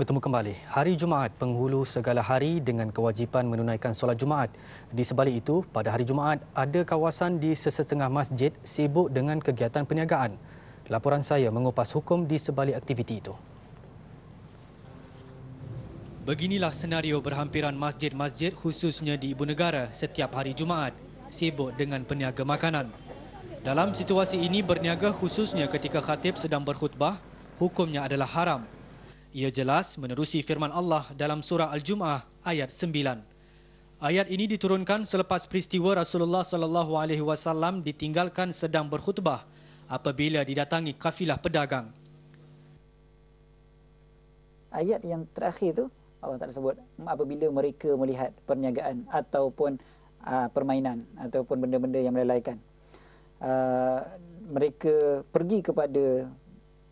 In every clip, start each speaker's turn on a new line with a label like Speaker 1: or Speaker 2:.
Speaker 1: Bertemu kembali. Hari Jumaat penghulu segala hari dengan kewajipan menunaikan solat Jumaat. Di sebalik itu, pada hari Jumaat ada kawasan di sesetengah masjid sibuk dengan kegiatan perniagaan. Laporan saya mengupas hukum di sebalik aktiviti itu. Beginilah senario berhampiran masjid-masjid khususnya di Ibu Negara setiap hari Jumaat, sibuk dengan peniaga makanan. Dalam situasi ini berniaga khususnya ketika khatib sedang berkhutbah, hukumnya adalah haram. Ia jelas menerusi firman Allah dalam surah Al-Jum'ah ayat 9. Ayat ini diturunkan selepas peristiwa Rasulullah SAW ditinggalkan sedang berkhutbah apabila didatangi kafilah pedagang.
Speaker 2: Ayat yang terakhir itu Allah Ta'ala sebut apabila mereka melihat perniagaan ataupun permainan ataupun benda-benda yang melalaikan, mereka pergi kepada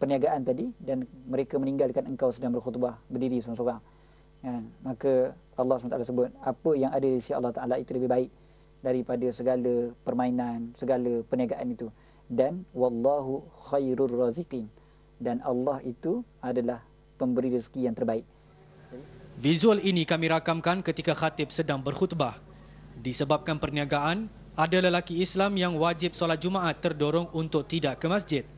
Speaker 2: perniagaan tadi dan mereka meninggalkan engkau sedang berkhutbah berdiri seorang-seorang, maka Allah SWT sebut apa yang ada di sisi Allah Ta'ala itu lebih baik daripada segala permainan, segala perniagaan itu. Dan wallahu khairur raziqin, dan Allah itu adalah pemberi rezeki yang terbaik.
Speaker 1: Visual ini kami rakamkan ketika khatib sedang berkhutbah. Disebabkan perniagaan, ada lelaki Islam yang wajib solat Jumaat terdorong untuk tidak ke masjid.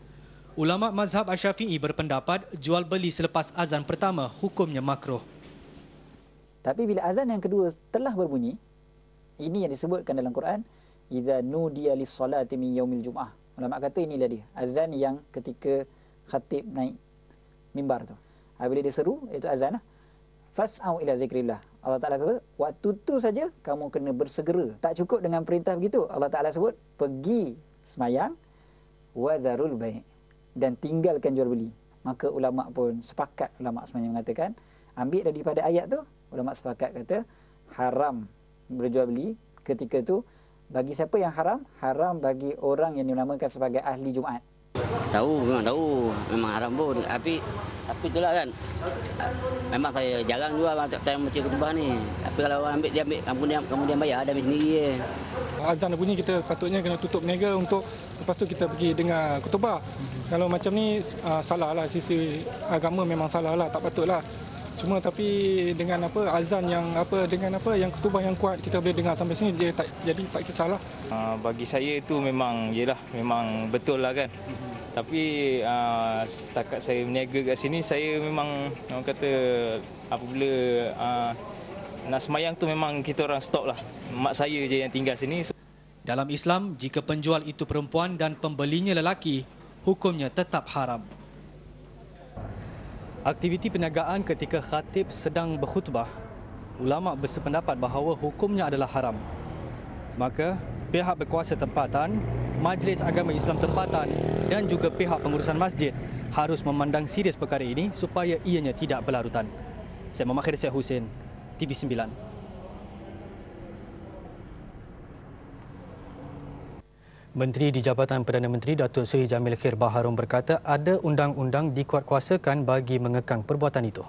Speaker 1: Ulama mazhab Asy-Syafi'i berpendapat jual beli selepas azan pertama hukumnya makruh.
Speaker 2: Tapi bila azan yang kedua telah berbunyi, ini yang disebutkan dalam Quran, idza nudiya lis-salati min yaumil jum'ah. Ulama kata inilah dia azan yang ketika khatib naik mimbar tu. Bila dia seru iaitu azan, fas'au ila zikrillah. Allah Taala kata waktu tu saja kamu kena bersegera. Tak cukup dengan perintah begitu. Allah Taala sebut pergi semayang wa dzarul bai', dan tinggalkan jual beli. Maka ulama pun sepakat, ulama sebenarnya mengatakan, ambil daripada ayat tu, ulama sepakat kata haram berjual beli ketika tu. Bagi siapa yang haram? Haram bagi orang yang dinamakan sebagai ahli Jumaat.
Speaker 3: Tahu, memang haram pun. Tapi itulah kan, memang saya jarang jual time macam khutbah ni. Tapi kalau orang ambil, dia ambil, kemudian bayar, ada ambil sendiri je.
Speaker 4: Azan dah bunyi, kita patutnya kena tutup niaga untuk lepas tu kita pergi dengar khutbah. Kalau macam ni salah lah, sisi agama memang salah lah, tak patut lah. Cuma tapi dengan azan yang dengan yang khutbah yang kuat, kita boleh dengar sampai sini, dia tak, jadi tak kisahlah.
Speaker 5: Bagi saya itu memang memang betul lah kan. Tapi setakat saya berniaga kat sini, saya memang orang kata apabila nak semayang tu memang kita orang stop lah. Mak saya je yang tinggal sini.
Speaker 1: Dalam Islam, jika penjual itu perempuan dan pembelinya lelaki, hukumnya tetap haram. Aktiviti perniagaan ketika khatib sedang berkhutbah, ulama bersependapat bahawa hukumnya adalah haram. Maka, pihak berkuasa tempatan, Majlis Agama Islam tempatan dan juga pihak pengurusan masjid harus memandang serius perkara ini supaya ianya tidak berlarutan. Saya Muhammad Khairil Syed Hussein, TV9. Menteri di Jabatan Perdana Menteri Datuk Seri Jamil Khair Baharudin berkata ada undang-undang dikuatkuasakan bagi mengekang perbuatan itu.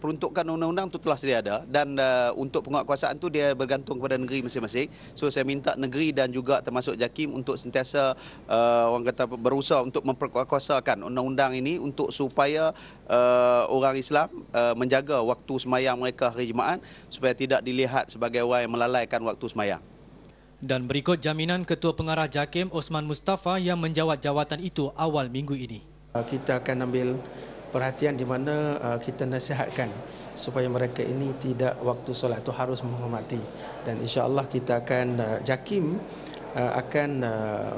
Speaker 6: Peruntukan undang-undang itu telah sedia ada, dan untuk penguatkuasaan itu dia bergantung kepada negeri masing-masing. So saya minta negeri dan juga termasuk JAKIM untuk sentiasa orang kata berusaha untuk memperkuatkuasakan undang-undang ini untuk supaya orang Islam menjaga waktu semayang mereka hari Jumaat supaya tidak dilihat sebagai orang yang melalaikan waktu semayang.
Speaker 1: Dan berikut jaminan Ketua Pengarah JAKIM Osman Mustafa yang menjawat jawatan itu awal minggu ini.
Speaker 7: Kita akan ambil perhatian di mana kita nasihatkan supaya mereka ini tidak waktu solat itu harus menghormati, dan insya-Allah kita akan JAKIM akan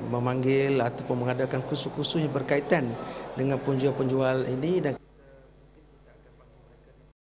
Speaker 7: memanggil ataupun mengadakan kursus-kursus yang berkaitan dengan penjual-penjual ini. Dan